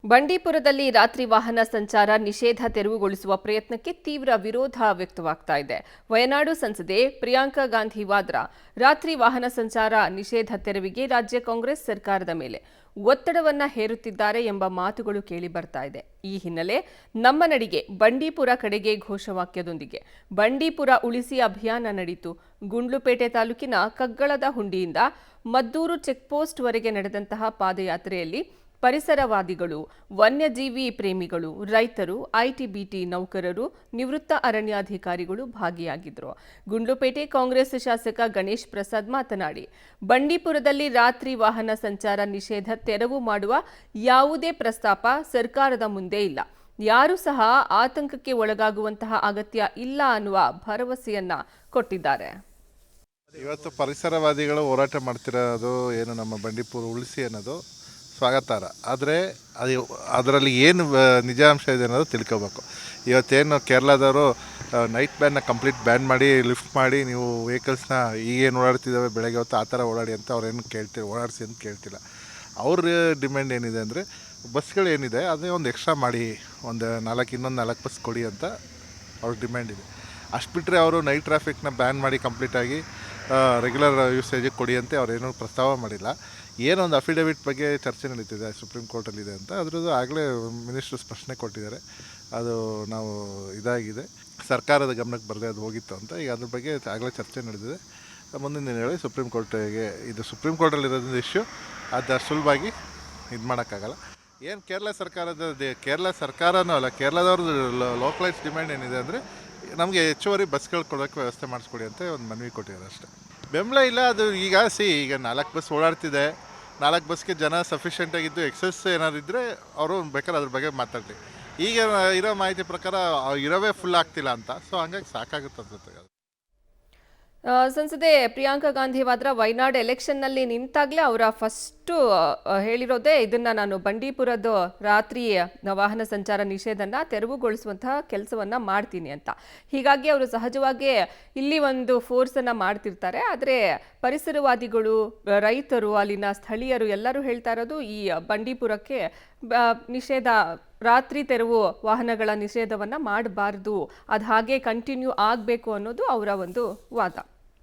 ಬಂಡೀಪುರದಲ್ಲಿ ರಾತ್ರಿ ವಾಹನ ಸಂಚಾರ ನಿಷೇಧ ತೆರವುಗೊಳಿಸುವ ಪ್ರಯತ್ನಕ್ಕೆ ತೀವ್ರ ವಿರೋಧ ವ್ಯಕ್ತವಾಗ್ತಾ ಇದೆ. ವಯನಾಡು ಸಂಸದೆ ಪ್ರಿಯಾಂಕಾ ಗಾಂಧಿ ವಾದ್ರಾ ರಾತ್ರಿ ವಾಹನ ಸಂಚಾರ ನಿಷೇಧ ತೆರವಿಗೆ ರಾಜ್ಯ ಕಾಂಗ್ರೆಸ್ ಸರ್ಕಾರದ ಮೇಲೆ ಒತ್ತಡವನ್ನ ಹೇರುತ್ತಿದ್ದಾರೆ ಎಂಬ ಮಾತುಗಳು ಕೇಳಿ ಬರ್ತಾ ಇದೆ. ಈ ಹಿನ್ನೆಲೆ ನಮ್ಮ ನಡಿಗೆ ಬಂಡೀಪುರ ಕಡೆಗೆ ಘೋಷವಾಕ್ಯದೊಂದಿಗೆ ಬಂಡೀಪುರ ಉಳಿಸಿ ಅಭಿಯಾನ ನಡೆಯಿತು. ಗುಂಡ್ಲುಪೇಟೆ ತಾಲೂಕಿನ ಕಗ್ಗಳದ ಹುಂಡಿಯಿಂದ ಮದ್ದೂರು ಚೆಕ್ಪೋಸ್ಟ್ ವರೆಗೆ ನಡೆದಂತಹ ಪಾದಯಾತ್ರೆಯಲ್ಲಿ ಪರಿಸರವಾದಿಗಳು, ವನ್ಯಜೀವಿ ಪ್ರೇಮಿಗಳು, ರೈತರು, ಐಟಿ-ಬಿಟಿ ನೌಕರರು, ನಿವೃತ್ತ ಅರಣ್ಯಾಧಿಕಾರಿಗಳು ಭಾಗಿಯಾಗಿದ್ದರು. ಗುಂಡ್ಲುಪೇಟೆ ಕಾಂಗ್ರೆಸ್ ಶಾಸಕ ಗಣೇಶ್ ಪ್ರಸಾದ್ ಮಾತನಾಡಿ, ಬಂಡೀಪುರದಲ್ಲಿ ರಾತ್ರಿ ವಾಹನ ಸಂಚಾರ ನಿಷೇಧ ತೆರವು ಮಾಡುವ ಯಾವುದೇ ಪ್ರಸ್ತಾಪ ಸರ್ಕಾರದ ಮುಂದೆ ಇಲ್ಲ. ಯಾರೂ ಸಹ ಆತಂಕಕ್ಕೆ ಒಳಗಾಗುವಂತಹ ಅಗತ್ಯ ಇಲ್ಲ ಅನ್ನುವ ಭರವಸೆಯನ್ನ ಕೊಟ್ಟಿದ್ದಾರೆ. ಇವತ್ತು ಪರಿಸರವಾದಿಗಳು ಹೋರಾಟ ಮಾಡ್ತಿರೋದು ಏನು ನಮ್ಮ ಬಂಡೀಪುರ ಉಳಿಸಿ ಅನ್ನೋದು ಸ್ವಾಗತಾರ್ಹ. ಆದರೆ ಅದರಲ್ಲಿ ಏನು ನಿಜಾಂಶ ಇದೆ ಅನ್ನೋದು ತಿಳ್ಕೋಬೇಕು. ಇವತ್ತೇನು ಕೇರಳದವರು ನೈಟ್ ಬ್ಯಾನ್ನ ಕಂಪ್ಲೀಟ್ ಬ್ಯಾನ್ ಮಾಡಿ ಲಿಫ್ಟ್ ಮಾಡಿ ನೀವು ವೆಹಿಕಲ್ಸ್ನ ಈಗೇನು ಓಡಾಡ್ತಿದ್ದಾವೆ ಬೆಳಗ್ಗೆ ಹೊತ್ತು ಆ ಥರ ಓಡಾಡಿ ಅಂತ ಅವ್ರೇನು ಓಡಾಡಿಸಿ ಅಂತ ಕೇಳ್ತಿಲ್ಲ. ಅವ್ರ ಡಿಮ್ಯಾಂಡ್ ಏನಿದೆ ಅಂದರೆ ಬಸ್ಗಳು ಏನಿದೆ ಅದೇ ಒಂದು ಎಕ್ಸ್ಟ್ರಾ ಮಾಡಿ ಇನ್ನೊಂದು 4 ಬಸ್ ಕೊಡಿ ಅಂತ ಅವ್ರ ಡಿಮ್ಯಾಂಡ್ ಇದೆ. ಅಷ್ಟು ಬಿಟ್ಟರೆ ಅವರು ನೈಟ್ ಟ್ರಾಫಿಕ್ನ ಬ್ಯಾನ್ ಮಾಡಿ ಕಂಪ್ಲೀಟಾಗಿ ರೆಗ್ಯುಲರ್ ಯೂಸೇಜಿಗೆ ಕೊಡಿ ಅಂತ ಅವ್ರೇನೂ ಪ್ರಸ್ತಾವ ಮಾಡಿಲ್ಲ. ಏನೊಂದು ಅಫಿಡವಿಟ್ ಬಗ್ಗೆ ಚರ್ಚೆ ನಡೀತಿದೆ ಸುಪ್ರೀಂ ಕೋರ್ಟಲ್ಲಿದೆ ಅಂತ, ಅದರದ್ದು ಆಗಲೇ ಮಿನಿಸ್ಟ್ರು ಸ್ಪಷ್ಟನೆ ಕೊಟ್ಟಿದ್ದಾರೆ. ಅದು ನಾವು ಇದಾಗಿದೆ ಸರ್ಕಾರದ ಗಮನಕ್ಕೆ ಬರದೆ ಅದು ಹೋಗಿತ್ತು ಅಂತ. ಈಗ ಅದ್ರ ಬಗ್ಗೆ ಆಗಲೇ ಚರ್ಚೆ ನಡೆದಿದೆ. ಮುಂದಿನ ದಿನಗಳಲ್ಲಿ ಸುಪ್ರೀಂ ಕೋರ್ಟಿಗೆ ಇದು ಸುಪ್ರೀಂ ಕೋರ್ಟಲ್ಲಿರೋದು ಇಶ್ಯೂ, ಅದು ಸುಲಭವಾಗಿ ಇದು ಮಾಡೋಕ್ಕಾಗಲ್ಲ. ಏನು ಕೇರಳ ಸರ್ಕಾರನೂ ಅಲ್ಲ, ಕೇರಳದವ್ರದ್ದು ಲೋಕಲೈಸ್ ಡಿಮ್ಯಾಂಡ್ ಏನಿದೆ ಅಂದರೆ ನಮಗೆ ಹೆಚ್ಚುವರಿ ಬಸ್ಗಳು ಕೊಡೋಕ್ಕೆ ವ್ಯವಸ್ಥೆ ಮಾಡಿಸ್ಕೊಡಿ ಅಂತ ಒಂದು ಮನವಿ ಕೊಟ್ಟಿದ್ದಾರೆ ಅಷ್ಟೇ. ಬೆಂಬಲ ಇಲ್ಲ. ಅದು ಈಗ 4 ಬಸ್ ಓಡಾಡ್ತಿದೆ, 4 ಬಸ್ಗೆ ಜನ ಸಫಿಷಿಯೆಂಟಾಗಿದ್ದು ಎಕ್ಸಸ್ ಏನಾದ್ರು ಇದ್ದರೆ ಅವರು ಬೇಕಾದ್ರೆ ಅದ್ರ ಬಗ್ಗೆ ಮಾತಾಡಲಿ. ಈಗ ಇರೋ ಮಾಹಿತಿ ಪ್ರಕಾರ ಇರೋವೇ ಫುಲ್ ಆಗ್ತಿಲ್ಲ ಅಂತ, ಸೊ ಹಂಗಾಗಿ ಸಾಕಾಗುತ್ತೆ ಅನ್ಸುತ್ತೆ. ಸಂಸದೆ ಪ್ರಿಯಾಂಕಾ ಗಾಂಧಿ ವಾದ್ರಾ ವಯನಾಡ್ ಎಲೆಕ್ಷನ್ನಲ್ಲಿ ನಿಂತಾಗಲೇ ಅವರ ಫಸ್ಟು ಹೇಳಿರೋದೇ ಇದನ್ನ, ನಾನು ಬಂಡೀಪುರದ ರಾತ್ರಿ ವಾಹನ ಸಂಚಾರ ನಿಷೇಧನ ತೆರವುಗೊಳಿಸುವಂತಹ ಕೆಲಸವನ್ನ ಮಾಡ್ತೀನಿ ಅಂತ. ಹೀಗಾಗಿ ಅವರು ಸಹಜವಾಗಿ ಇಲ್ಲಿ ಒಂದು ಫೋರ್ಸನ್ನು ಮಾಡ್ತಿರ್ತಾರೆ. ಆದರೆ ಪರಿಸರವಾದಿಗಳು, ರೈತರು, ಅಲ್ಲಿನ ಸ್ಥಳೀಯರು ಎಲ್ಲರೂ ಹೇಳ್ತಾ ಇರೋದು ಈ ಬಂಡೀಪುರಕ್ಕೆ ನಿಷೇಧ, ರಾತ್ರಿ ತೆರವು ವಾಹನಗಳ ನಿಷೇಧವನ್ನ ಮಾಡಬಾರ್ದು, ಅದು ಹಾಗೆ ಕಂಟಿನ್ಯೂ ಆಗಬೇಕು ಅನ್ನೋದು ಅವರ ಒಂದು ವಾದ.